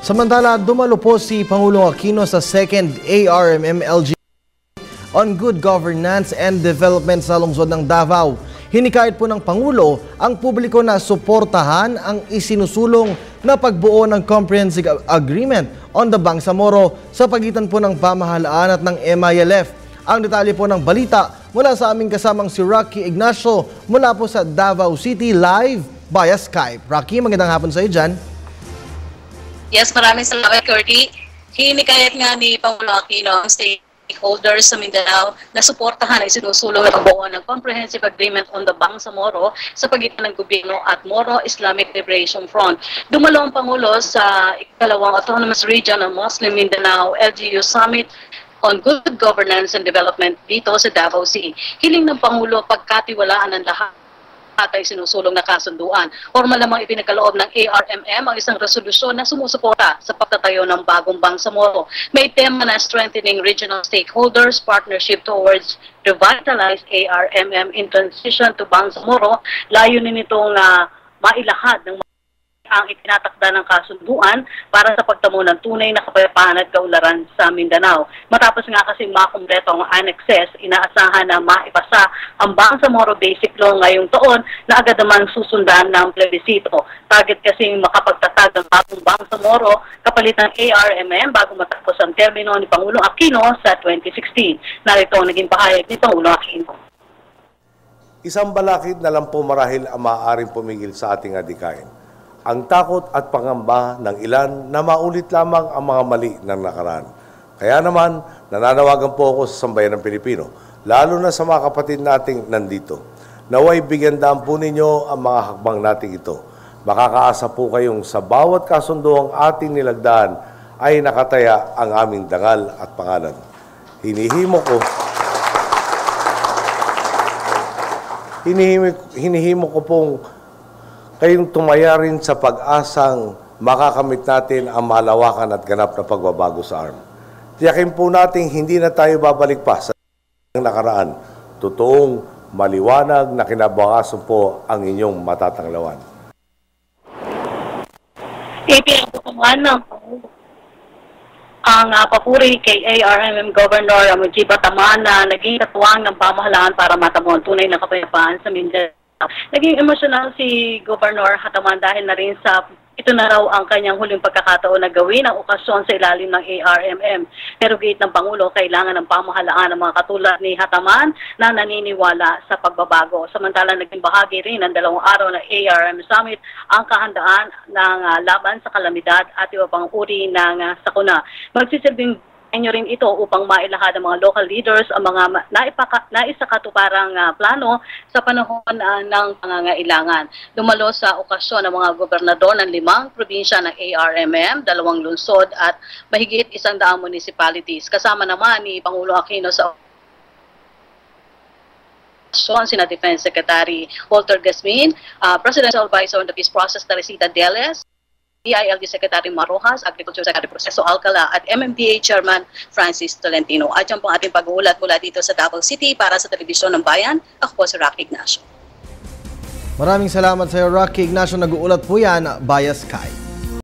Samantala, dumalo po si Pangulong Aquino sa 2nd ARMM-LG on Good Governance and Development sa lungsod ng Davao. Hinikayat po ng Pangulo ang publiko na suportahan ang isinusulong na pagbuo ng Comprehensive Agreement on the Bangsamoro sa pagitan po ng pamahalaan at ng MILF. Ang detalye po ng balita mula sa aming kasamang si Rocky Ignacio mula po sa Davao City live via Skype. Rocky, magandang hapon sa iyo dyan. Yes, maraming salamat, Curdy. Hinikayat nga ni Pangulo Aquino ang stakeholders sa Mindanao na suportahan ay sinusulong na pagbuo ng Comprehensive Agreement on the Bangsamoro sa pagitan ng gobyerno at Moro Islamic Liberation Front. Dumalo ang Pangulo sa ikalawang Autonomous Region ng Muslim Mindanao LGU Summit on Good Governance and Development dito sa Davao City. Hiling ng Pangulo pagkatiwalaan ng lahat ay sinusulong na kasunduan. Formal namang ipinagkaloob ng ARMM ang isang resolusyon na sumusuporta sa pagtatayo ng bagong Bangsamoro. May tema na strengthening regional stakeholders, partnership towards revitalized ARMM in transition to Bangsamoro. Layunin nitong mailahad ng ang itinatakda ng kasunduan para sa pagtamo ng tunay na kapayapaan at kaunlaran sa Mindanao. Matapos nga kasi makumpleto ang annexes, inaasahan na maipasa ang Bangsamoro Basic Law ngayong taon na agad naman susundan ng plebisito. Target kasi makapagtatag ng bagong Bangsamoro kapalit ng ARMM bago matapos ang termino ni Pangulong Aquino sa 2016. Narito ang naging pahayag ni Pangulong Aquino. Isang balakid na lang po marahil ang maaaring pumigil sa ating adikain. Ang takot at pangamba ng ilan na maulit lamang ang mga mali ng nakaraan. Kaya naman, nananawagan po ako sa sambayan ng Pilipino, lalo na sa mga kapatid nating nandito. Naway bigyan daan po ninyo ang mga hakbang nating ito. Makakaasa po kayong sa bawat kasunduang ating nilagdaan ay nakataya ang aming dangal at pangalan. Hinihimo ko pong kayong tumaya rin sa pag-asang makakamit natin ang malawakan at ganap na pagbabago sa ARM. Tiyakin po natin hindi na tayo babalik pa sa nakaraan. Totoong maliwanag na kinabukasan po ang inyong matatanglawan. Ipinagkukuhan ng ang papuri kay ARMM Governor Mujib Bataman na naging katuwang ng pamahalaan para matamo ang tunay na kapayapaan sa Mindanao. Naging emosyonal si Governor Hataman dahil na rin sa ito na raw ang kanyang huling pagkakataon na gawin ang okasyon sa ilalim ng ARMM. Pero gate ng Pangulo, kailangan ng pamahalaan ng mga katulad ni Hataman na naniniwala sa pagbabago. Samantala, naging bahagi rin ng 2 araw na ARM Summit ang kahandaan ng laban sa kalamidad at iba pang uri ng sakuna. Magsisilbing inyo rin ito upang mailahad ng mga local leaders ang mga naisakatuparang plano sa panahon ng pangangailangan. Dumalo sa okasyon ng mga gobernador ng 5 probinsya ng ARMM, 2 lungsod at mahigit 100 municipalities. Kasama naman ni Pangulo Aquino sa sina Defense Secretary Walter Gasmin, Presidential Advisor on the Peace Process Teresita Deles, DILG Secretary Marojas, Agriculture Secretary Proceso Alcala at MMDA Chairman Francis Tolentino. At yan po ang ating pag-uulat mula dito sa Davao City para sa Telebisyon ng Bayan. Ako po si Rocky Ignacio. Maraming salamat sa iyo, Rocky Ignacio. Nag-uulat po yan via Skype.